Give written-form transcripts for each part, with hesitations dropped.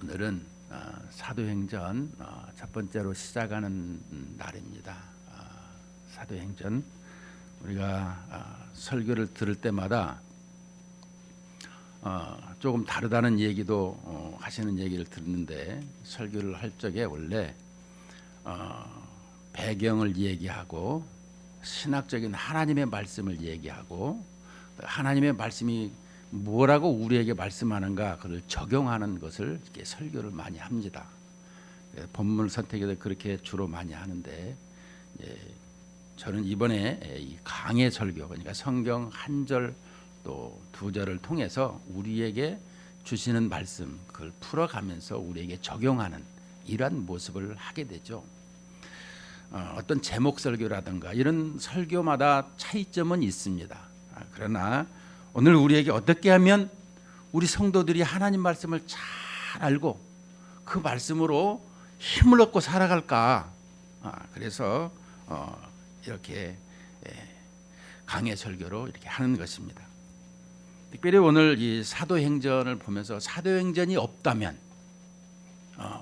오늘은 사도행전 첫 번째로 시작하는 날입니다. 사도행전 우리가 설교를 들을 때마다 조금 다르다는 얘기도 하시는 얘기를 듣는데, 설교를 할 적에 원래 배경을 얘기하고 신학적인 하나님의 말씀을 얘기하고, 하나님의 말씀이 뭐라고 우리에게 말씀하는가 그걸 적용하는 것을 이렇게 설교를 많이 합니다. 본문 선택에도 그렇게 주로 많이 하는데, 저는 이번에 이 강해 설교, 그러니까 성경 한 절 또 두 절을 통해서 우리에게 주시는 말씀 그걸 풀어가면서 우리에게 적용하는 이러한 모습을 하게 되죠. 어떤 제목 설교라든가 이런 설교마다 차이점은 있습니다. 그러나 오늘 우리에게 어떻게 하면 우리 성도들이 하나님 말씀을 잘 알고 그 말씀으로 힘을 얻고 살아갈까, 그래서 이렇게 강해 설교로 이렇게 하는 것입니다. 특별히 오늘 이 사도행전을 보면서 사도행전이 없다면,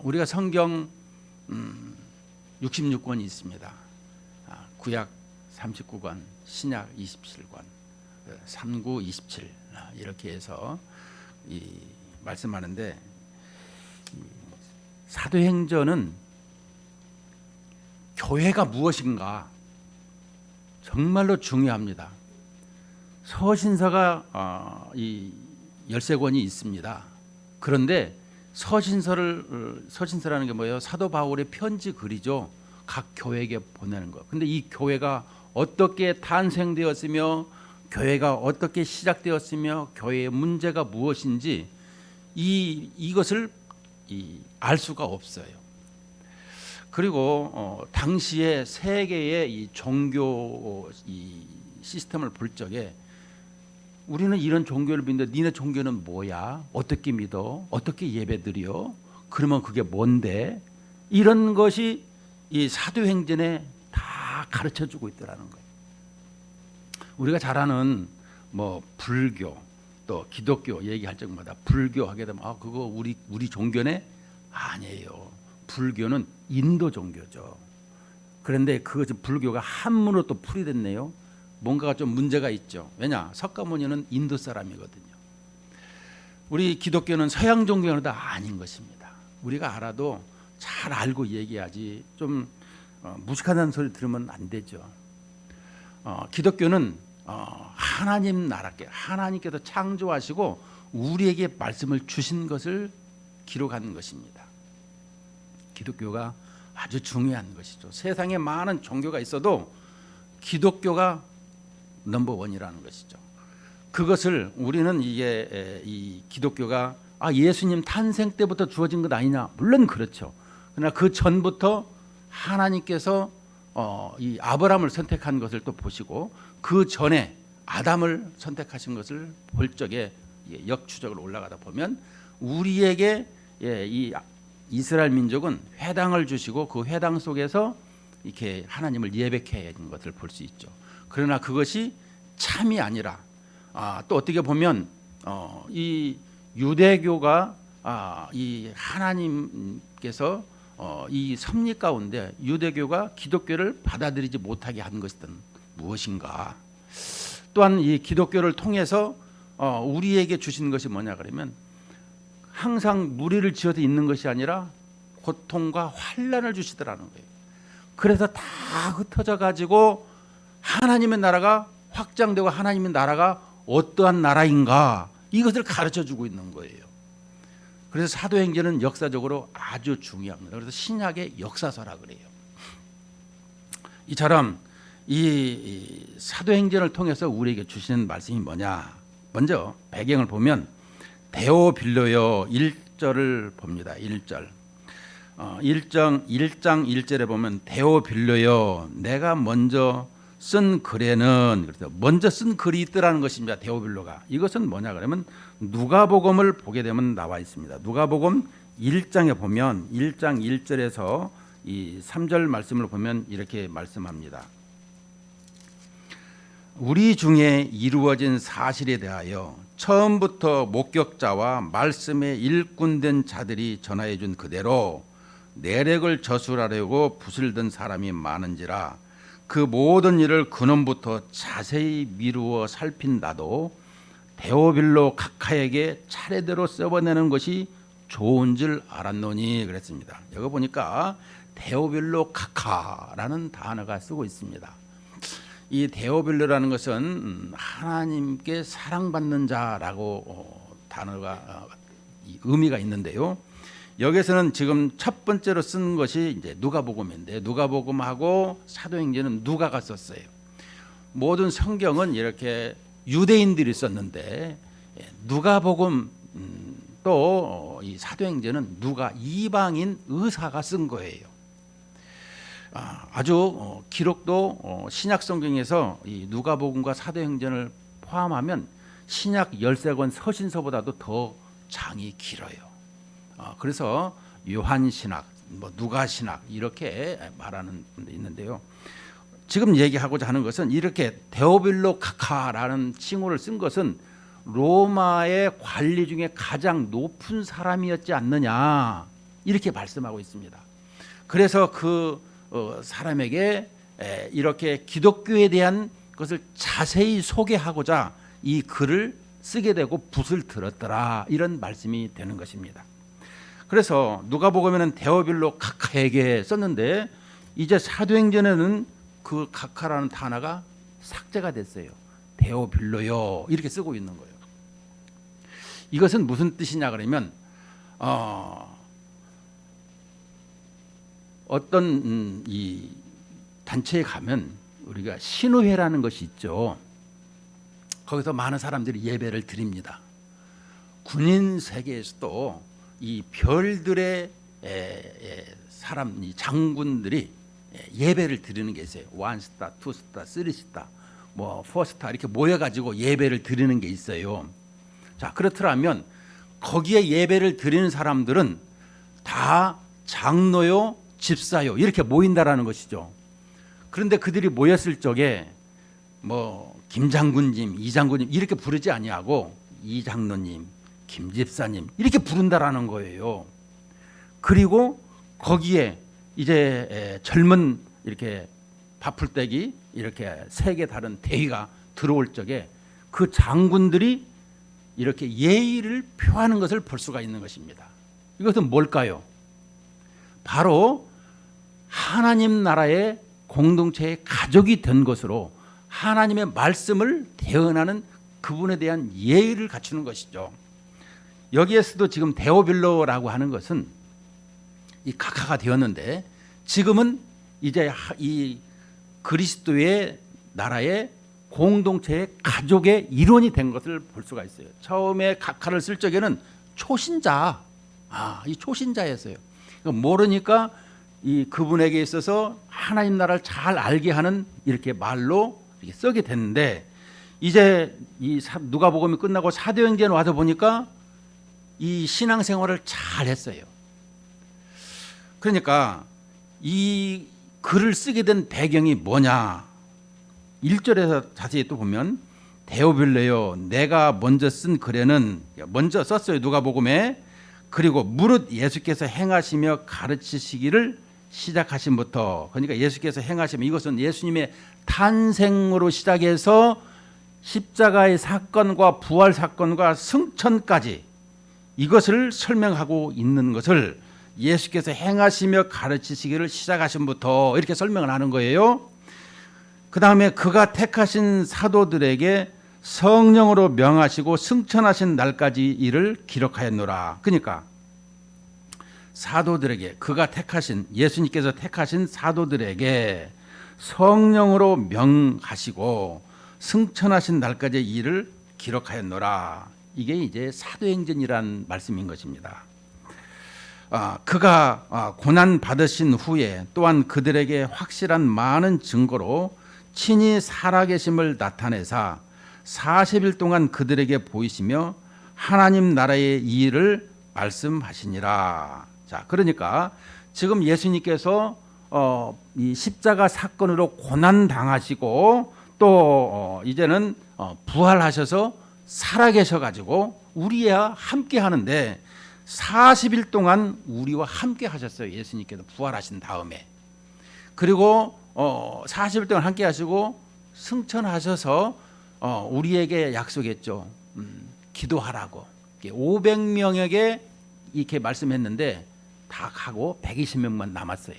우리가 성경 66권이 있습니다. 구약 39권, 신약 27권, 39, 27 이렇게 해서 말씀하는데, 사도행전은 교회가 무엇인가 정말로 중요합니다. 서신서가 이 13권이 있습니다. 그런데 서신서라는 게 뭐예요? 사도 바울의 편지 글이죠. 각 교회에게 보내는 거. 근데 이 교회가 어떻게 탄생되었으며 교회가 어떻게 시작되었으며 교회의 문제가 무엇인지 이것을 알 수가 없어요. 그리고 당시에 세계의 이 종교 시스템을 볼 적에 우리는 이런 종교를 믿는데 니네 종교는 뭐야? 어떻게 믿어? 어떻게 예배드려? 그러면 그게 뭔데? 이런 것이 이 사도행전에 다 가르쳐주고 있더라는 거예요. 우리가 잘 아는 뭐 불교 또 기독교 얘기할 적마다 불교 하게 되면 그거 우리 종교네? 아니에요. 불교는 인도 종교죠. 그런데 그것이 불교가 한문으로 또 풀이됐네요. 뭔가가 좀 문제가 있죠. 왜냐? 석가모니는 인도 사람이거든요. 우리 기독교는 서양 종교는 다 아닌 것입니다. 우리가 알아도 잘 알고 얘기하지, 좀 무식하다는 소리 들으면 안 되죠. 기독교는 하나님 나라께, 하나님께서 창조하시고 우리에게 말씀을 주신 것을 기록하는 것입니다. 기독교가 아주 중요한 것이죠. 세상에 많은 종교가 있어도 기독교가 넘버원이라는 것이죠. 그것을 우리는 이 기독교가 예수님 탄생 때부터 주어진 것 아니냐? 물론 그렇죠. 그러나 그 전부터 하나님께서 이 아브라함을 선택한 것을 또 보시고 그 전에 아담을 선택하신 것을 볼 적에 역추적으로 올라가다 보면 우리에게 이 이스라엘 민족은 회당을 주시고 그 회당 속에서 이렇게 하나님을 예배해야 하는 것을 볼 수 있죠. 그러나 그것이 참이 아니라 또 어떻게 보면 이 유대교가 이 하나님께서 이 섭리 가운데 유대교가 기독교를 받아들이지 못하게 한 것은 무엇인가? 또한 이 기독교를 통해서 우리에게 주신 것이 뭐냐 그러면 항상 무리를 지어서 있는 것이 아니라 고통과 환난을 주시더라는 거예요. 그래서 다 흩어져 가지고 하나님의 나라가 확장되고 하나님의 나라가 어떠한 나라인가 이것을 가르쳐주고 있는 거예요. 그래서 사도행전은 역사적으로 아주 중요합니다. 그래서 신약의 역사서라 그래요. 이처럼 이 사도행전을 통해서 우리에게 주시는 말씀이 뭐냐? 먼저 배경을 보면 데오빌로여 1절을 봅니다. 1절. 1장 1절에 보면 데오빌로여 내가 먼저 쓴 글에는, 그래서 먼저 쓴 글이 있더라는 것입니다. 데오빌로가. 이것은 뭐냐 그러면 누가복음을 보게 되면 나와 있습니다. 누가복음 1장에 보면 1장 1절에서 이 3절 말씀을 보면 이렇게 말씀합니다. 우리 중에 이루어진 사실에 대하여 처음부터 목격자와 말씀의 일꾼된 자들이 전하여 준 그대로 내력을 저술하려고 붓을 든 사람이 많은지라 그 모든 일을 근원부터 자세히 미루어 살핀 나도 데오빌로 각하에게 차례대로 써보내는 것이 좋은 줄 알았노니 그랬습니다. 여기 보니까 데오빌로 각하라는 단어가 쓰고 있습니다. 이 데오빌로라는 것은 하나님께 사랑받는 자라고 단어가 의미가 있는데요. 여기서는 지금 첫 번째로 쓴 것이 이제 누가복음인데 누가복음하고 사도행전은 누가가 썼어요. 모든 성경은 이렇게 유대인들이 썼는데 누가복음 또 이 사도행전은 누가 이방인 의사가 쓴 거예요. 아주 기록도 신약 성경에서 이 누가복음과 사도행전을 포함하면 신약 13권 서신서보다도 더 장이 길어요. 그래서 요한신학, 누가신학 이렇게 말하는 분도 있는데요. 지금 얘기하고자 하는 것은 이렇게 데오빌로 각하라는 칭호를 쓴 것은 로마의 관리 중에 가장 높은 사람이었지 않느냐 이렇게 말씀하고 있습니다. 그래서 그 사람에게 이렇게 기독교에 대한 것을 자세히 소개하고자 이 글을 쓰게 되고 붓을 들었더라 이런 말씀이 되는 것입니다. 그래서 누가복음에는 데오빌로 각하에게 썼는데 이제 사도행전에는 그 각하라는 단어가 삭제가 됐어요. 데오빌로요 이렇게 쓰고 있는 거예요. 이것은 무슨 뜻이냐 그러면 어떤 이 단체에 가면 우리가 신우회라는 것이 있죠. 거기서 많은 사람들이 예배를 드립니다. 군인 세계에서도 이 별들의 사람, 이 장군들이 예배를 드리는 게 있어요. 1스타, 2스타, 3스타, 4스타 이렇게 모여가지고 예배를 드리는 게 있어요. 자, 그렇더라면 거기에 예배를 드리는 사람들은 다 장로요, 집사요 이렇게 모인다라는 것이죠. 그런데 그들이 모였을 적에 김 장군님, 이 장군님 이렇게 부르지 아니하고 이 장로님, 김 집사님 이렇게 부른다라는 거예요. 그리고 거기에 이제 젊은 이렇게 바풀떼기 이렇게 세계 다른 대위가 들어올 적에 그 장군들이 이렇게 예의를 표하는 것을 볼 수가 있는 것입니다. 이것은 뭘까요? 바로 하나님 나라의 공동체의 가족이 된 것으로 하나님의 말씀을 대언하는 그분에 대한 예의를 갖추는 것이죠. 여기에서도 지금 데오빌로라고 하는 것은 이 각하가 되었는데 지금은 이제 이 그리스도의 나라의 공동체의 가족의 일원이 된 것을 볼 수가 있어요. 처음에 각하를 쓸 적에는 초신자, 이 초신자였어요. 모르니까 이 그분에게 있어서 하나님 나라를 잘 알게 하는 이렇게 말로 이렇게 쓰게 됐는데 이제 이 누가복음이 끝나고 사도행전 와서 보니까 이 신앙생활을 잘 했어요. 그러니까 이 글을 쓰게 된 배경이 뭐냐? 1절에서 자세히 또 보면 데오빌레요 내가 먼저 쓴 글에는 먼저 썼어요. 누가복음에. 그리고 무릇 예수께서 행하시며 가르치시기를 시작하심부터 그러니까 예수께서 행하시면 이것은 예수님의 탄생으로 시작해서 십자가의 사건과 부활 사건과 승천까지 이것을 설명하고 있는 것을 예수께서 행하시며 가르치시기를 시작하심부터 이렇게 설명을 하는 거예요. 그 다음에 그가 택하신 사도들에게 성령으로 명하시고 승천하신 날까지 이를 기록하였노라. 그러니까 사도들에게 그가 택하신 예수님께서 택하신 사도들에게 성령으로 명하시고 승천하신 날까지 이를 기록하였노라. 이게 이제 사도행전이란 말씀인 것입니다. 그가 고난 받으신 후에 또한 그들에게 확실한 많은 증거로 친히 살아계심을 나타내사 40일 동안 그들에게 보이시며 하나님 나라의 일을 말씀하시니라. 자, 그러니까 지금 예수님께서 이 십자가 사건으로 고난 당하시고 또 이제는 부활하셔서 살아계셔 가지고 우리와 함께 하는데 40일 동안 우리와 함께 하셨어요. 예수님께서 부활하신 다음에. 그리고 40일 동안 함께 하시고 승천하셔서 우리에게 약속했죠. 기도하라고. 500명에게 이렇게 말씀했는데 다 가고 120명만 남았어요.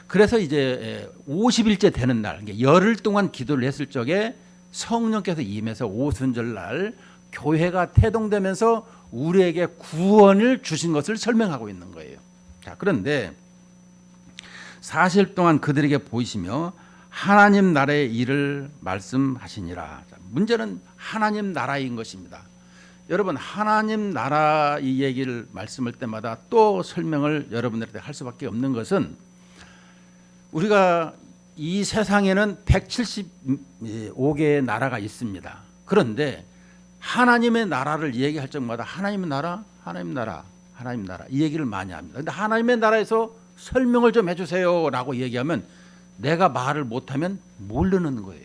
그래서 이제 50일째 되는 날, 열흘 동안 기도를 했을 적에 성령께서 임해서 오순절 날 교회가 태동되면서 우리에게 구원을 주신 것을 설명하고 있는 거예요. 자, 그런데 40일 동안 그들에게 보이시며 하나님 나라의 일을 말씀하시니라. 자, 문제는 하나님 나라인 것입니다. 여러분, 하나님 나라 이 얘기를 말씀할 때마다 또 설명을 여러분들한테 할 수밖에 없는 것은 우리가 이 세상에는 175개의 나라가 있습니다. 그런데 하나님의 나라를 얘기할 적마다 하나님의 나라, 하나님 나라, 하나님 나라 이 얘기를 많이 합니다. 그런데 하나님의 나라에서 설명을 좀 해주세요 라고 얘기하면 내가 말을 못하면 모르는 거예요.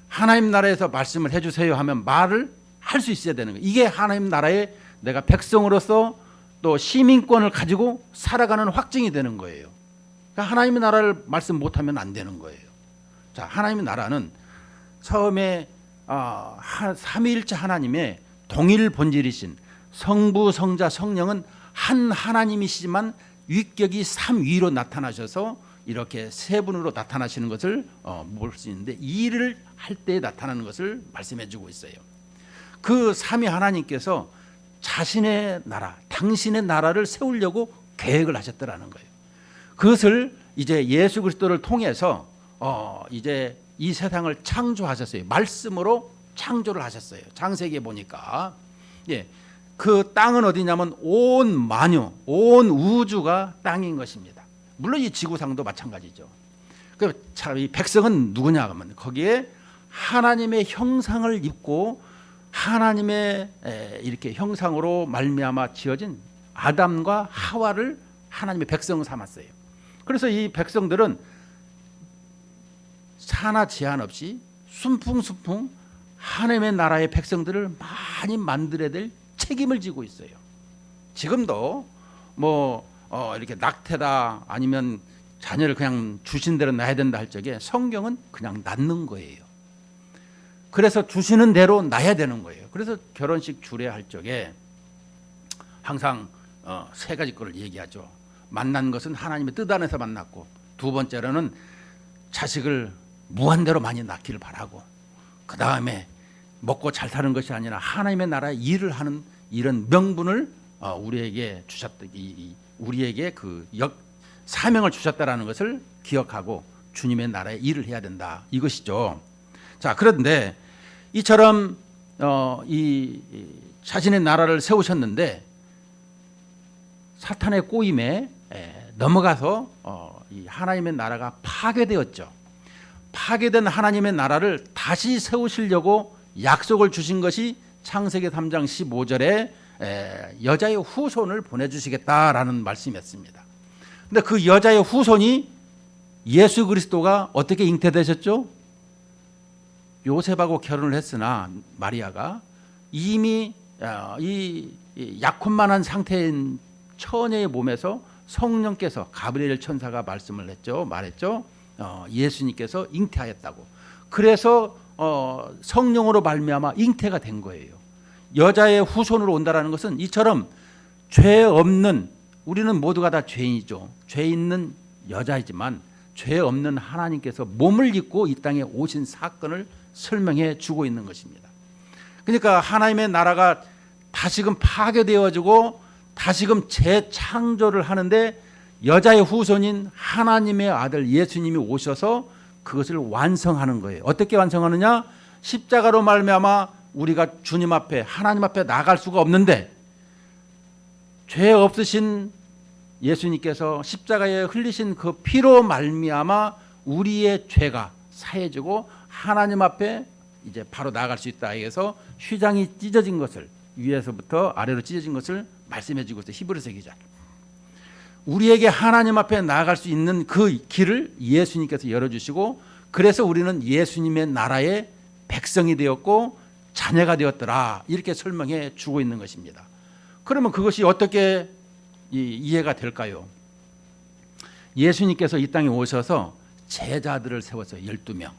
하나님 나라에서 말씀을 해주세요 하면 말을 할 수 있어야 되는 거예요. 이게 하나님 나라에 내가 백성으로서 또 시민권을 가지고 살아가는 확증이 되는 거예요. 그러니까 하나님의 나라를 말씀 못하면 안 되는 거예요. 자, 하나님의 나라는 처음에 삼위일체 하나님의 동일 본질이신 성부, 성자, 성령은 한 하나님이시지만 위격이 삼위로 나타나셔서 이렇게 세 분으로 나타나시는 것을 볼 수 있는데 이 일을 할 때 나타나는 것을 말씀해 주고 있어요. 그 삼위 하나님께서 자신의 나라, 당신의 나라를 세우려고 계획을 하셨더라는 거예요. 그것을 이제 예수 그리스도를 통해서 이제 이 세상을 창조하셨어요. 말씀으로 창조를 하셨어요. 창세기에 보니까 그 땅은 어디냐면 온 만유, 온 우주가 땅인 것입니다. 물론 이 지구상도 마찬가지죠. 이 백성은 누구냐 하면 거기에 하나님의 형상을 입고 하나님의 이렇게 형상으로 말미암아 지어진 아담과 하와를 하나님의 백성 삼았어요. 그래서 이 백성들은 사나 제한 없이 순풍순풍 하나님의 나라의 백성들을 많이 만들어야 될 책임을 지고 있어요. 지금도 이렇게 낙태다 아니면 자녀를 그냥 주신 대로 낳아야 된다 할 적에 성경은 그냥 낳는 거예요. 그래서 주시는 대로 낳아야 되는 거예요. 그래서 결혼식 주례할 적에 항상 세 가지 거를 얘기하죠. 만난 것은 하나님의 뜻 안에서 만났고, 두 번째로는 자식을 무한대로 많이 낳기를 바라고, 그 다음에 먹고 잘 사는 것이 아니라 하나님의 나라의 일을 하는 이런 명분을 우리에게 주셨다. 우리에게 그 사명을 주셨다라는 것을 기억하고 주님의 나라의 일을 해야 된다. 이것이죠. 자, 그런데 이처럼 이 자신의 나라를 세우셨는데 사탄의 꼬임에 넘어가서 이 하나님의 나라가 파괴되었죠. 파괴된 하나님의 나라를 다시 세우시려고 약속을 주신 것이 창세기 3장 15절에 여자의 후손을 보내주시겠다라는 말씀이었습니다. 근데 그 여자의 후손이 예수 그리스도가 어떻게 잉태되셨죠? 요셉하고 결혼을 했으나 마리아가 이미 이 약혼만한 상태인 처녀의 몸에서 성령께서 가브리엘 천사가 말했죠. 예수님께서 잉태하였다고. 그래서 성령으로 말미암아 잉태가 된 거예요. 여자의 후손으로 온다라는 것은 이처럼 죄 없는, 우리는 모두가 다 죄인이죠. 죄 있는 여자이지만 죄 없는 하나님께서 몸을 입고 이 땅에 오신 사건을 설명해 주고 있는 것입니다. 그러니까 하나님의 나라가 다시금 파괴되어지고 다시금 재창조를 하는데 여자의 후손인 하나님의 아들 예수님이 오셔서 그것을 완성하는 거예요. 어떻게 완성하느냐? 십자가로 말미암아 우리가 주님 앞에, 하나님 앞에 나갈 수가 없는데 죄 없으신 예수님께서 십자가에 흘리신 그 피로 말미암아 우리의 죄가 사해지고 하나님 앞에 이제 바로 나아갈 수 있다 해서 휘장이 찢어진 것을, 위에서부터 아래로 찢어진 것을 말씀해 주고 있어요. 히브리서 기자. 우리에게 하나님 앞에 나아갈 수 있는 그 길을 예수님께서 열어주시고, 그래서 우리는 예수님의 나라의 백성이 되었고 자녀가 되었더라 이렇게 설명해 주고 있는 것입니다. 그러면 그것이 어떻게 이해가 될까요? 예수님께서 이 땅에 오셔서 제자들을 세웠어요. 12명.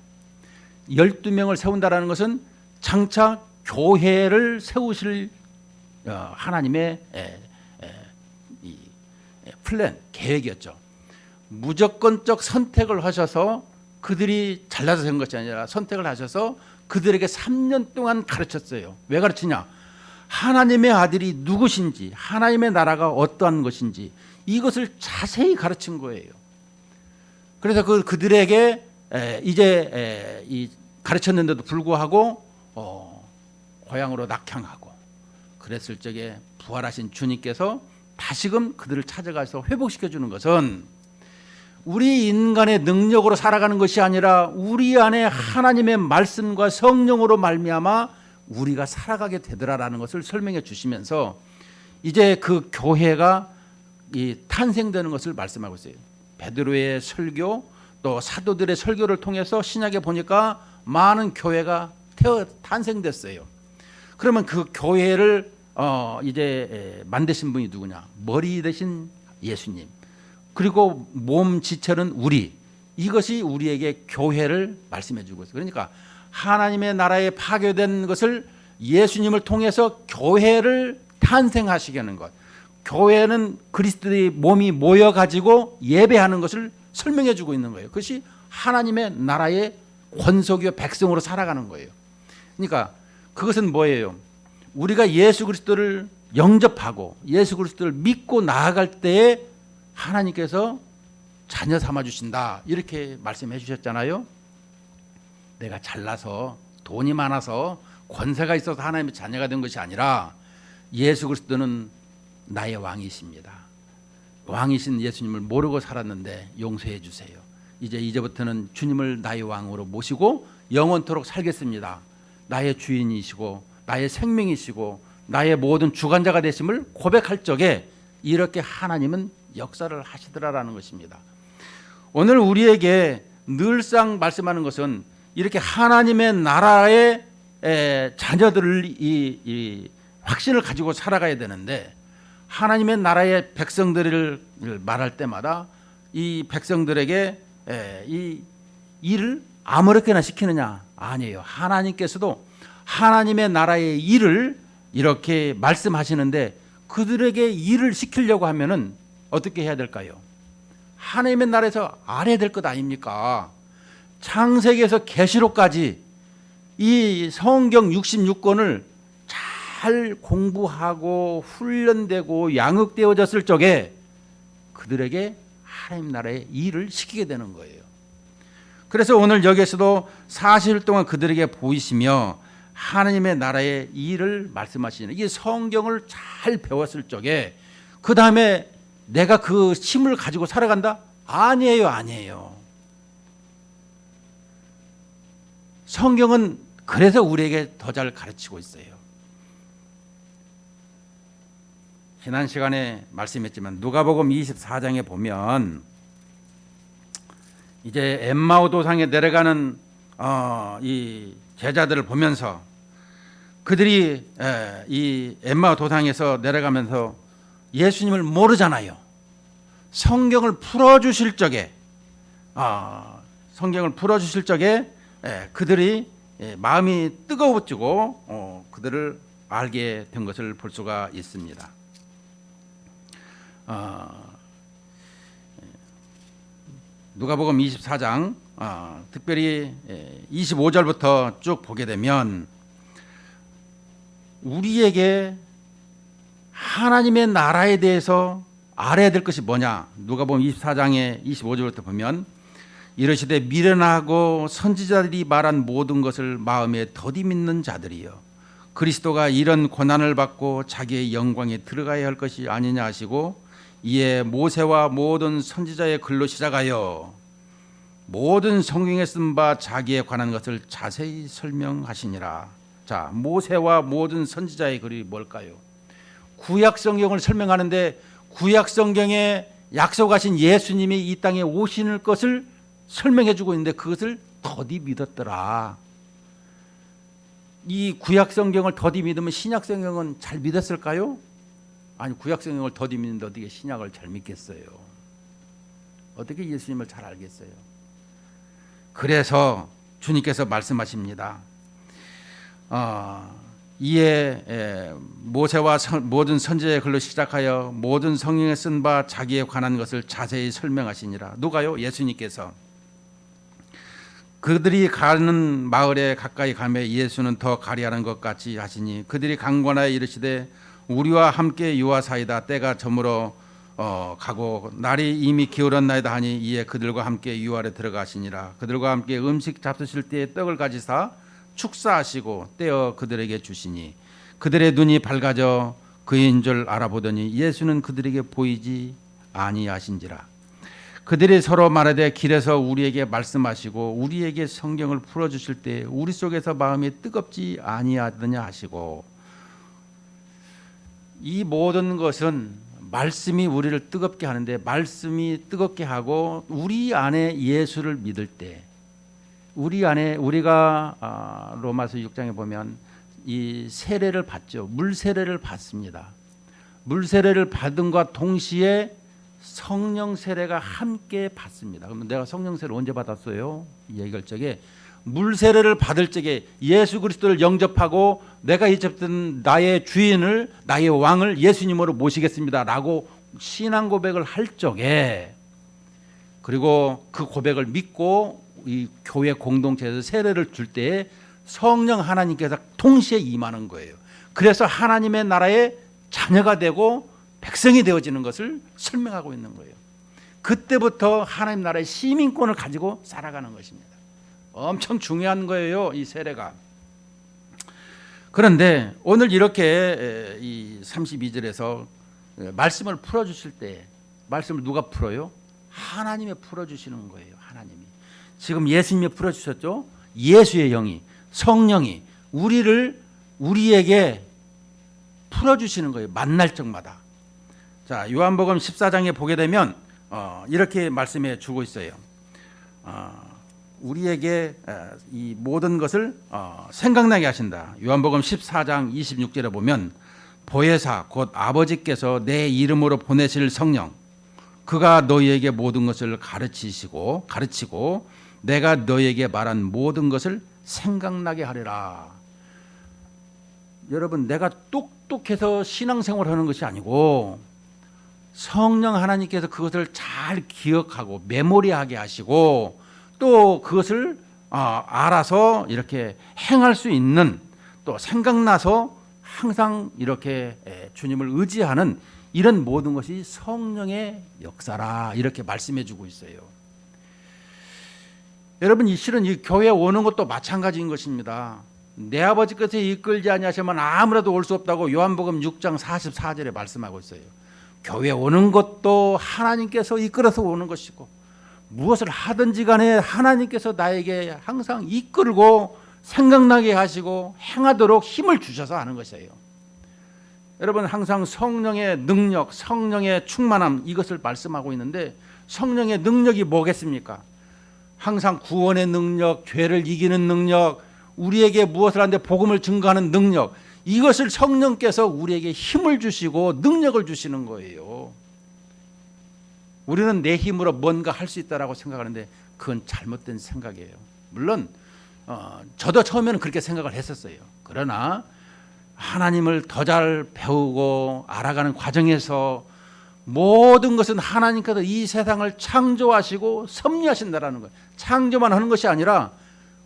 12명을 세운다는 것은 장차 교회를 세우실 하나님의 플랜, 계획이었죠. 무조건적 선택을 하셔서 그들이 잘나서 된 것이 아니라 선택을 하셔서 그들에게 3년 동안 가르쳤어요. 왜 가르치냐? 하나님의 아들이 누구신지, 하나님의 나라가 어떠한 것인지 이것을 자세히 가르친 거예요. 그래서 그들에게 이제 가르쳤는데도 불구하고 고향으로 낙향하고 그랬을 적에 부활하신 주님께서 다시금 그들을 찾아가서 회복시켜 주는 것은 우리 인간의 능력으로 살아가는 것이 아니라 우리 안에 하나님의 말씀과 성령으로 말미암아 우리가 살아가게 되더라라는 것을 설명해 주시면서 이제 그 교회가 탄생되는 것을 말씀하고 있어요. 베드로의 설교 또 사도들의 설교를 통해서 신약에 보니까 많은 교회가 탄생됐어요. 그러면 그 교회를 이제 만드신 분이 누구냐? 머리 되신 예수님. 그리고 몸 지체는 우리. 이것이 우리에게 교회를 말씀해 주고 있어요. 그러니까 하나님의 나라에 파괴된 것을 예수님을 통해서 교회를 탄생하시게 하는 것. 교회는 그리스도의 몸이 모여 가지고 예배하는 것을 설명해 주고 있는 거예요. 그것이 하나님의 나라의 권속이요 백성으로 살아가는 거예요. 그러니까 그것은 뭐예요? 우리가 예수 그리스도를 영접하고 예수 그리스도를 믿고 나아갈 때에 하나님께서 자녀 삼아 주신다 이렇게 말씀해 주셨잖아요. 내가 잘나서 돈이 많아서 권세가 있어서 하나님의 자녀가 된 것이 아니라 예수 그리스도는 나의 왕이십니다. 왕이신 예수님을 모르고 살았는데 용서해 주세요. 이제부터는 주님을 나의 왕으로 모시고 영원토록 살겠습니다. 나의 주인이시고 나의 생명이시고 나의 모든 주관자가 되심을 고백할 적에 이렇게 하나님은 역사를 하시더라라는 것입니다. 오늘 우리에게 늘상 말씀하는 것은 이렇게 하나님의 나라의 자녀들을 이 확신을 가지고 살아가야 되는데 하나님의 나라의 백성들을 말할 때마다 이 백성들에게 이 일을 아무렇게나 시키느냐? 아니에요. 하나님께서도 하나님의 나라의 일을 이렇게 말씀하시는데 그들에게 일을 시키려고 하면은 어떻게 해야 될까요? 하나님의 나라에서 알아야 될 것 아닙니까? 창세기에서 계시록까지 이 성경 66권을 잘 공부하고 훈련되고 양육되어졌을 적에 그들에게 하나님 나라의 일을 시키게 되는 거예요. 그래서 오늘 여기에서도 40일 동안 그들에게 보이시며 하나님의 나라의 일을 말씀하시는 이 성경을 잘 배웠을 적에 그 다음에 내가 그 힘을 가지고 살아간다? 아니에요. 성경은 그래서 우리에게 더 잘 가르치고 있어요. 지난 시간에 말씀했지만 누가복음 24장에 보면 이제 엠마오 도상에 내려가는 이 제자들을 보면서 그들이 이 엠마오 도상에서 내려가면서 예수님을 모르잖아요. 성경을 풀어주실 적에 그들이 마음이 뜨거워지고 그들을 알게 된 것을 볼 수가 있습니다. 누가복음 24장 특별히 25절부터 쭉 보게 되면 우리에게 하나님의 나라에 대해서 알아야 될 것이 뭐냐? 누가복음 24장의 25절부터 보면 이르시되 미련하고 선지자들이 말한 모든 것을 마음에 더디 믿는 자들이여 그리스도가 이런 고난을 받고 자기의 영광에 들어가야 할 것이 아니냐 하시고 이에 모세와 모든 선지자의 글로 시작하여 모든 성경에 쓴 바 자기에 관한 것을 자세히 설명하시니라. 자, 모세와 모든 선지자의 글이 뭘까요? 구약 성경을 설명하는데 구약 성경에 약속하신 예수님이 이 땅에 오실 것을 설명해 주고 있는데 그것을 더디 믿었더라. 이 구약 성경을 더디 믿으면 신약 성경은 잘 믿었을까요? 아니, 구약 성경을 더디 믿는데 어떻게 신약을 잘 믿겠어요? 어떻게 예수님을 잘 알겠어요? 그래서 주님께서 말씀하십니다. 이에 모세와 모든 선지자의 글로 시작하여 모든 성경에 쓴 바 자기에 관한 것을 자세히 설명하시니라. 누가요? 예수님께서. 그들이 가는 마을에 가까이 가매 예수는 더 가리하는 것 같이 하시니 그들이 강권하여 이르시되 우리와 함께 유하사이다. 때가 저물어 가고 날이 이미 기울었나이다 하니 이에 그들과 함께 유하에 들어가시니라. 그들과 함께 음식 잡수실 때에 떡을 가지사 축사하시고 떼어 그들에게 주시니 그들의 눈이 밝아져 그인 줄 알아보더니 예수는 그들에게 보이지 아니하신지라. 그들이 서로 말하되 길에서 우리에게 말씀하시고 우리에게 성경을 풀어주실 때 우리 속에서 마음이 뜨겁지 아니하더냐 하시고. 이 모든 것은 말씀이 우리를 뜨겁게 하는데, 말씀이 뜨겁게 하고 우리 안에 예수를 믿을 때, 우리 안에 우리가 로마서 6장에 보면 이 세례를 받죠. 물 세례를 받습니다. 물 세례를 받음과 동시에 성령 세례가 함께 받습니다. 그러면 내가 성령 세례를 언제 받았어요? 이 얘기할 적에 물 세례를 받을 적에 예수 그리스도를 영접하고 내가 잊었던 나의 주인을, 나의 왕을 예수님으로 모시겠습니다라고 신앙 고백을 할 적에, 그리고 그 고백을 믿고 이 교회 공동체에서 세례를 줄 때에 성령 하나님께서 동시에 임하는 거예요. 그래서 하나님의 나라의 자녀가 되고 백성이 되어지는 것을 설명하고 있는 거예요. 그때부터 하나님 나라의 시민권을 가지고 살아가는 것입니다. 엄청 중요한 거예요, 이 세례가. 그런데 오늘 이렇게 이 32절에서 말씀을 풀어주실 때, 말씀을 누가 풀어요? 하나님이 풀어주시는 거예요. 하나님이. 지금 예수님이 풀어주셨죠. 예수의 영이, 성령이 우리에게 풀어주시는 거예요. 만날 적마다. 자, 요한복음 14장에 보게 되면 이렇게 말씀해 주고 있어요. 우리에게 이 모든 것을 생각나게 하신다. 요한복음 14장 26절에 보면 보혜사 곧 아버지께서 내 이름으로 보내실 성령, 그가 너희에게 모든 것을 가르치고 내가 너희에게 말한 모든 것을 생각나게 하리라. 여러분, 내가 똑똑해서 신앙생활을 하는 것이 아니고 성령 하나님께서 그것을 잘 기억하고 메모리하게 하시고 또 그것을 알아서 이렇게 행할 수 있는, 또 생각나서 항상 이렇게 주님을 의지하는 이런 모든 것이 성령의 역사라, 이렇게 말씀해 주고 있어요. 여러분, 실은 이 교회에 오는 것도 마찬가지인 것입니다. 내 아버지께서 이끌지 아니하시면 아무라도 올 수 없다고 요한복음 6장 44절에 말씀하고 있어요. 교회에 오는 것도 하나님께서 이끌어서 오는 것이고, 무엇을 하든지 간에 하나님께서 나에게 항상 이끌고 생각나게 하시고 행하도록 힘을 주셔서 하는 것이에요. 여러분, 항상 성령의 능력, 성령의 충만함, 이것을 말씀하고 있는데, 성령의 능력이 뭐겠습니까? 항상 구원의 능력, 죄를 이기는 능력, 우리에게 무엇을 하는데 복음을 증거하는 능력, 이것을 성령께서 우리에게 힘을 주시고 능력을 주시는 거예요. 우리는 내 힘으로 뭔가 할 수 있다라고 생각하는데 그건 잘못된 생각이에요. 물론 저도 처음에는 그렇게 생각을 했었어요. 그러나 하나님을 더 잘 배우고 알아가는 과정에서 모든 것은 하나님께서 이 세상을 창조하시고 섭리하신다라는 거예요. 창조만 하는 것이 아니라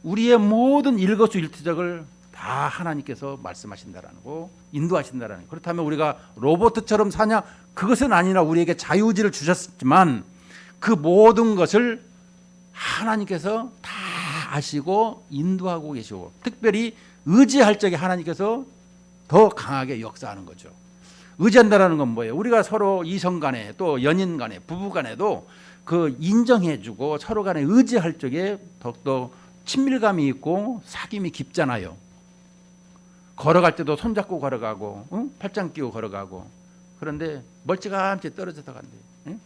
우리의 모든 일거수일투족을 다 하나님께서 말씀하신다라는 거, 인도하신다라는 거. 그렇다면 우리가 로봇처럼 사냐? 그것은 아니라 우리에게 자유의지를 주셨지만 그 모든 것을 하나님께서 다 아시고 인도하고 계시고, 특별히 의지할 적에 하나님께서 더 강하게 역사하는 거죠. 의지한다라는 건 뭐예요? 우리가 서로 이성 간에, 또 연인 간에, 부부 간에도 그 인정해주고 서로 간에 의지할 적에 더욱더 친밀감이 있고 사귐이 깊잖아요. 걸어갈 때도 손잡고 걸어가고, 팔짱 끼고 걸어가고. 그런데 멀찌감치 떨어져서 간대요.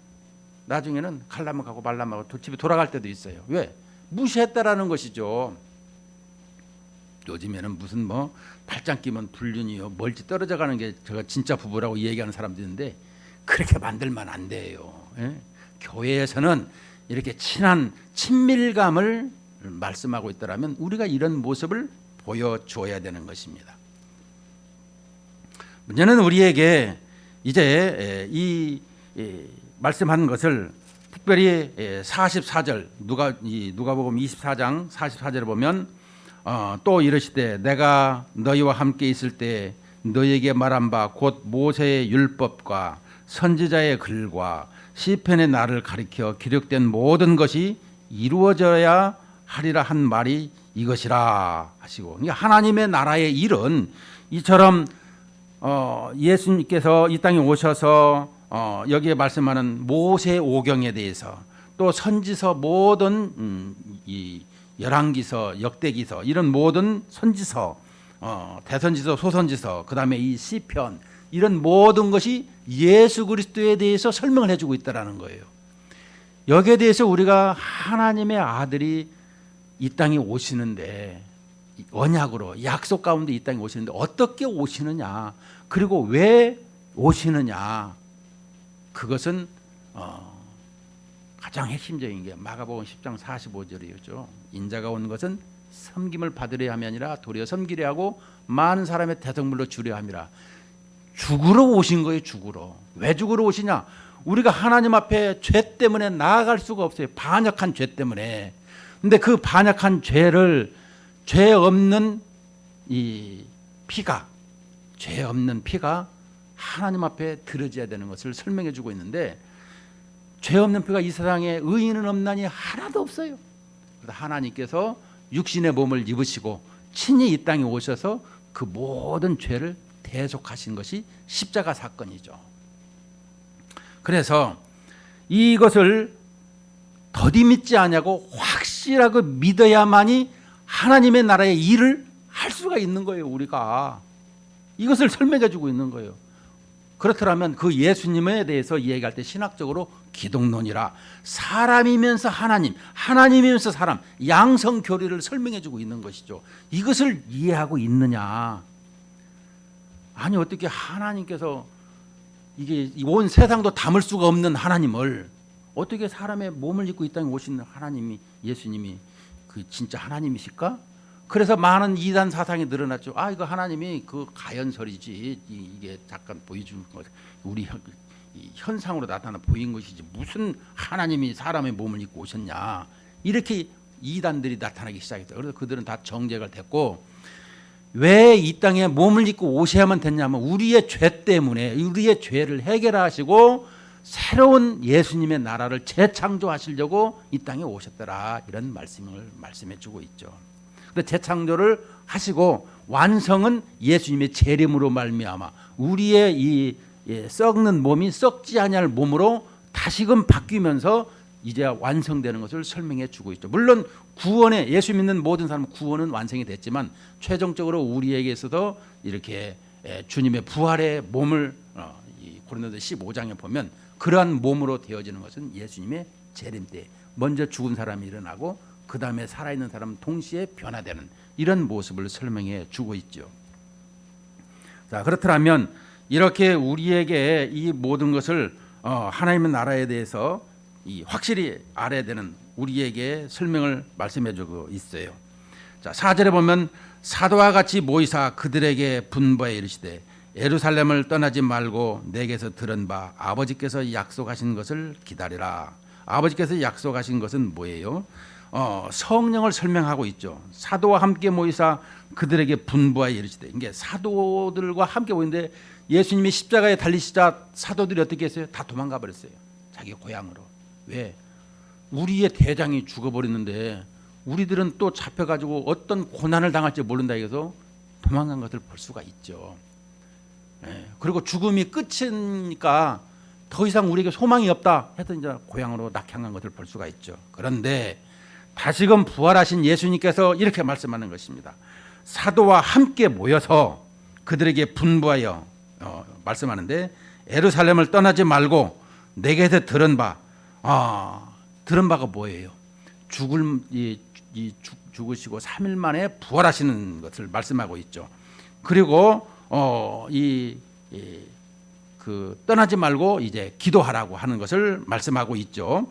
나중에는 갈라면 가고 말라면 가고 집에 돌아갈 때도 있어요. 왜? 무시했다라는 것이죠. 요즘에는 무슨 뭐 팔짱 끼면 불륜이요 멀찌 떨어져 가는 게 제가 진짜 부부라고 얘기하는 사람도 있는데 그렇게 만들면 안 돼요. 예? 교회에서는 이렇게 친한 친밀감을 말씀하고 있더라면 우리가 이런 모습을 보여줘야 되는 것입니다. 문제는 우리에게 이제 이 말씀한 것을 특별히 44절 누가복음 24장 44절을 보면 또 이르시되 내가 너희와 함께 있을 때 너희에게 말한 바 곧 모세의 율법과 선지자의 글과 시편의 나를 가리켜 기록된 모든 것이 이루어져야 하리라 한 말이 이것이라 하시고, 그러니까 하나님의 나라의 일은 이처럼 예수님께서 이 땅에 오셔서 여기에 말씀하는 모세 오경에 대해서 또 선지서 모든 이 열왕기서, 역대기서 이런 모든 선지서, 대선지서, 소선지서, 그다음에 이 시편 이런 모든 것이 예수 그리스도에 대해서 설명을 해주고 있다라는 거예요. 여기에 대해서 우리가 하나님의 아들이 이 땅에 오시는데 언약으로 약속 가운데 이 땅에 오시는데 어떻게 오시느냐, 그리고 왜 오시느냐, 그것은 가장 핵심적인 게 마가복음 10장 45절이었죠. 인자가 온 것은 섬김을 받으려 함이 아니라 도리어 섬기려 하고 많은 사람의 대성물로 주려 함이라. 죽으러 오신 거예요. 죽으러. 왜 죽으러 오시냐? 우리가 하나님 앞에 죄 때문에 나아갈 수가 없어요. 반역한 죄 때문에. 근데 그 반역한 죄를 죄 없는 이 피가, 죄 없는 피가 하나님 앞에 드러져야 되는 것을 설명해 주고 있는데, 죄 없는 피가 이 세상에 의인은 없나니 하나도 없어요. 그래서 하나님께서 육신의 몸을 입으시고 친히 이 땅에 오셔서 그 모든 죄를 대속하신 것이 십자가 사건이죠. 그래서 이것을 더디 믿지 않냐고 확실하게 믿어야만이 하나님의 나라의 일을 할 수가 있는 거예요. 우리가 이것을 설명해 주고 있는 거예요. 그렇더라면 그 예수님에 대해서 얘기할 때 신학적으로 기독론이라 사람이면서 하나님, 하나님이면서 사람, 양성 교리를 설명해 주고 있는 것이죠. 이것을 이해하고 있느냐? 아니 어떻게 하나님께서 이게 온 세상도 담을 수가 없는 하나님을 어떻게 사람의 몸을 입고 이 땅에 오시는 하나님이, 예수님이 그 진짜 하나님이실까? 그래서 많은 이단 사상이 늘어났죠. 아, 이거 하나님이 그 가연설이지, 이게 잠깐 보여준 것, 우리 현상으로 나타나 보인 것이지 무슨 하나님이 사람의 몸을 입고 오셨냐, 이렇게 이단들이 나타나기 시작했어요. 그래서 그들은 다 정죄가 됐고, 왜 이 땅에 몸을 입고 오셔야만 됐냐면 우리의 죄 때문에, 우리의 죄를 해결하시고 새로운 예수님의 나라를 재창조하시려고 이 땅에 오셨더라, 이런 말씀을 말씀해 주고 있죠. 재창조를 하시고 완성은 예수님의 재림으로 말미암아 우리의 이 썩는 몸이 썩지 아니할 몸으로 다시금 바뀌면서 이제 완성되는 것을 설명해 주고 있죠. 물론 구원에, 예수 믿는 모든 사람은 구원은 완성이 됐지만 최종적으로 우리에게 있어서 이렇게 주님의 부활의 몸을 고린도서 15장에 보면 그러한 몸으로 되어지는 것은 예수님의 재림 때 먼저 죽은 사람이 일어나고 그 다음에 살아있는 사람은 동시에 변화되는 이런 모습을 설명해 주고 있죠. 자, 그렇다면 이렇게 우리에게 이 모든 것을 하나님의 나라에 대해서 확실히 알아야 되는 우리에게 설명을 말씀해 주고 있어요. 자, 4절에 보면 사도와 같이 모이사 그들에게 분부하여 이르시되 예루살렘을 떠나지 말고 내게서 들은 바 아버지께서 약속하신 것을 기다리라. 아버지께서 약속하신 것은 뭐예요? 성령을 설명하고 있죠. 사도와 함께 모이사 그들에게 분부하여 이르시되, 이게 사도들과 함께 모이는데 예수님이 십자가에 달리시자 사도들이 어떻게 했어요? 다 도망가 버렸어요. 자기 고향으로. 왜? 우리의 대장이 죽어버렸는데 우리들은 또 잡혀가지고 어떤 고난을 당할지 모른다 해서 도망간 것을 볼 수가 있죠. 그리고 죽음이 끝이니까 더 이상 우리에게 소망이 없다 해서 이제 고향으로 낙향한 것을 볼 수가 있죠. 그런데 다시금 부활하신 예수님께서 이렇게 말씀하는 것입니다. 사도와 함께 모여서 그들에게 분부하여 말씀하는데, 예루살렘을 떠나지 말고 내게서 들은 바가 뭐예요? 죽을 죽으시고 3일 만에 부활하시는 것을 말씀하고 있죠. 그리고 떠나지 말고 이제 기도하라고 하는 것을 말씀하고 있죠.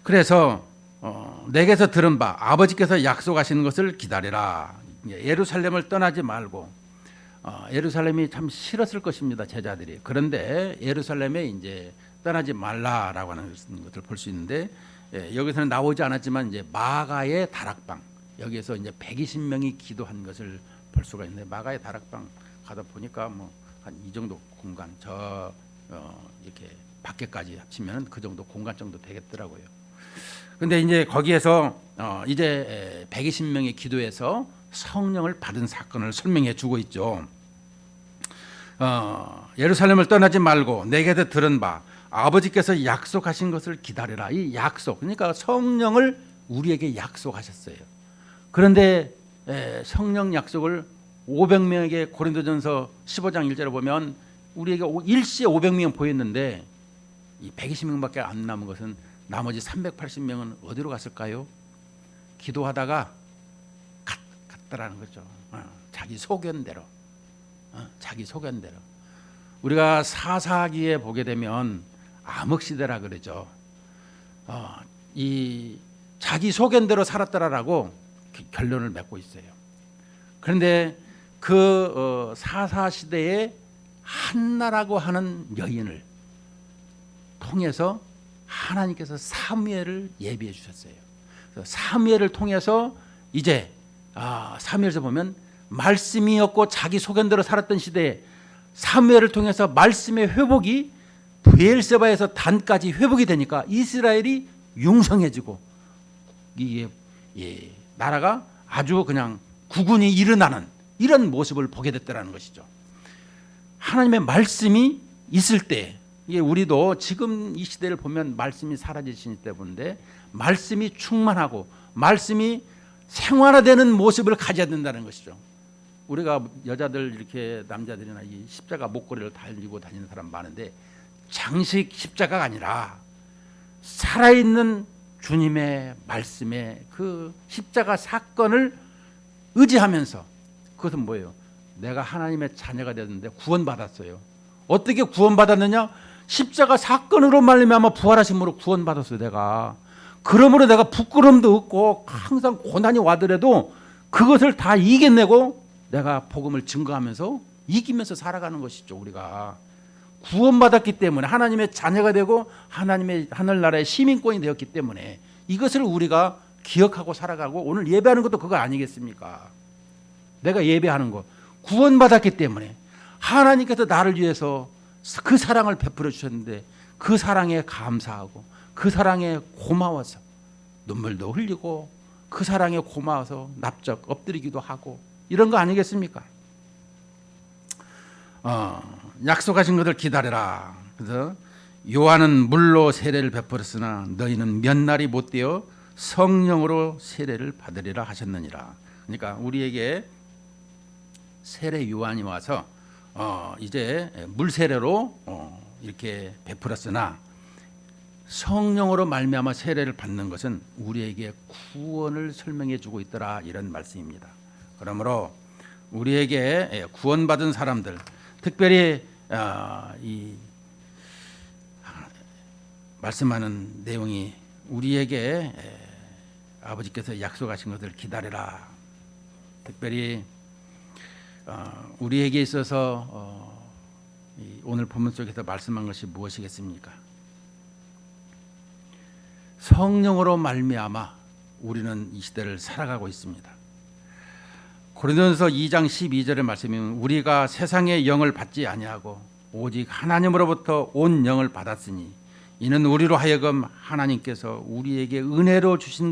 그래서 내게서 들은 바 아버지께서 약속하시는 것을 기다리라. 예루살렘을 떠나지 말고 예루살렘이 참 싫었을 것입니다, 제자들이. 그런데 예루살렘에 이제 떠나지 말라라고 하는 것을 볼 수 있는데, 여기서는 나오지 않았지만 이제 마가의 다락방, 여기에서 이제 120명이 기도한 것을 볼 수가 있는데, 마가의 다락방 가다 보니까 뭐 한 이 정도 공간, 이렇게 밖에까지 합치면 그 정도 공간 정도 되겠더라고요. 근데 이제 거기에서 이제 120명의 기도에서 성령을 받은 사건을 설명해 주고 있죠. 예루살렘을 떠나지 말고 내게도 들은 바 아버지께서 약속하신 것을 기다리라. 이 약속, 그러니까 성령을 우리에게 약속하셨어요. 그런데 성령 약속을 500명에게 고린도전서 15장 1절에 보면 우리에게 일시에 500명 보였는데 이 120명밖에 안 남은 것은 나머지 380명은 어디로 갔을까요? 기도하다가 갔다라는 거죠. 자기 소견대로. 자기 소견대로. 우리가 사사기에 보게 되면 암흑시대라 그러죠. 이 자기 소견대로 살았더라라고 결론을 맺고 있어요. 그런데 그 사사시대에 한나라고 하는 여인을 통해서 하나님께서 사무엘을 예비해 주셨어요. 사무엘을 통해서 이제 사무엘에서 보면 말씀이 없고 자기 소견대로 살았던 시대에 사무엘을 통해서 말씀의 회복이 브엘세바에서 단까지 회복이 되니까 이스라엘이 융성해지고 이게 나라가 아주 그냥 구군이 일어나는 이런 모습을 보게 됐다는 것이죠. 하나님의 말씀이 있을 때, 이게 우리도 지금 이 시대를 보면 말씀이 사라지신 때문에 말씀이 충만하고 말씀이 생활화되는 모습을 가져야 된다는 것이죠. 우리가 여자들 이렇게 남자들이나 이 십자가 목걸이를 달리고 다니는 사람 많은데 장식 십자가가 아니라 살아있는 주님의 말씀에 그 십자가 사건을 의지하면서, 그것은 뭐예요? 내가 하나님의 자녀가 되었는데 구원받았어요. 어떻게 구원받았느냐? 십자가 사건으로 말미암아 부활하심으로 구원받았어요. 내가 그러므로 내가 부끄러움도 없고 항상 고난이 와더라도 그것을 다 이겨내고 내가 복음을 증거하면서 이기면서 살아가는 것이죠. 우리가 구원받았기 때문에 하나님의 자녀가 되고 하나님의 하늘나라의 시민권이 되었기 때문에 이것을 우리가 기억하고 살아가고, 오늘 예배하는 것도 그거 아니겠습니까? 내가 예배하는 것, 구원받았기 때문에 하나님께서 나를 위해서 그 사랑을 베풀어 주셨는데 그 사랑에 감사하고 그 사랑에 고마워서 눈물도 흘리고 그 사랑에 고마워서 납작 엎드리기도 하고 이런 거 아니겠습니까? 약속하신 것을 기다려라. 그래서 요한은 물로 세례를 베풀었으나 너희는 몇 날이 못되어 성령으로 세례를 받으리라 하셨느니라. 그러니까 우리에게 세례 요한이 와서 이제 물 세례로 이렇게 베풀었으나 성령으로 말미암아 세례를 받는 것은 우리에게 구원을 설명해 주고 있더라, 이런 말씀입니다. 그러므로 우리에게 구원받은 사람들, 특별히 이 말씀하는 내용이 우리에게 아버지께서 약속하신 것을 기다려라. 특별히 우리에게 있어서 오늘 본문 속에서 말씀한 것이 무엇이겠습니까? 성령으로 말미암아 우리는 이 시대를 살아가고 있습니다. 고린도전서 2장 12절의 말씀이면 우리가 세상의 영을 받지 아니하고 오직 하나님으로부터 온 영을 받았으니 이는 우리로 하여금 하나님께서 우리에게 은혜로 주신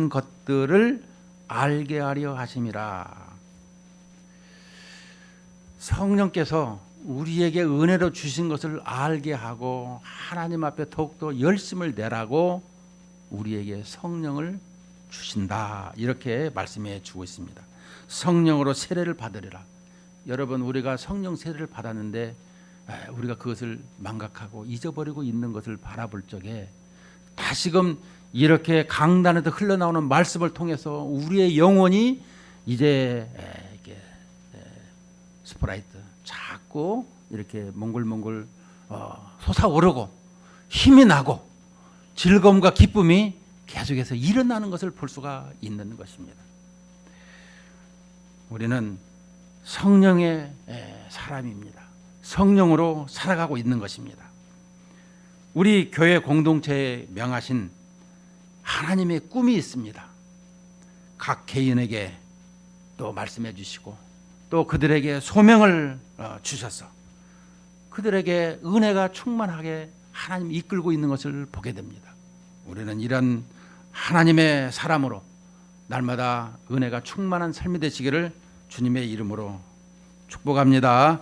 것들을 알게 하려 하심이라. 성령께서 우리에게 은혜로 주신 것을 알게 하고 하나님 앞에 더욱더 열심을 내라고 우리에게 성령을 주신다, 이렇게 말씀해 주고 있습니다. 성령으로 세례를 받으리라. 여러분, 우리가 성령 세례를 받았는데 우리가 그것을 망각하고 잊어버리고 있는 것을 바라볼 적에 다시금 이렇게 강단에서 흘러나오는 말씀을 통해서 우리의 영혼이 이제 이렇게 스프라이트 자꾸 이렇게 몽글몽글 솟아오르고 힘이 나고 즐거움과 기쁨이 계속해서 일어나는 것을 볼 수가 있는 것입니다. 우리는 성령의 사람입니다. 성령으로 살아가고 있는 것입니다. 우리 교회 공동체에 명하신 하나님의 꿈이 있습니다. 각 개인에게 또 말씀해 주시고 또 그들에게 소명을 주셔서 그들에게 은혜가 충만하게 하나님이 이끌고 있는 것을 보게 됩니다. 우리는 이런 하나님의 사람으로 날마다 은혜가 충만한 삶이 되시기를 주님의 이름으로 축복합니다.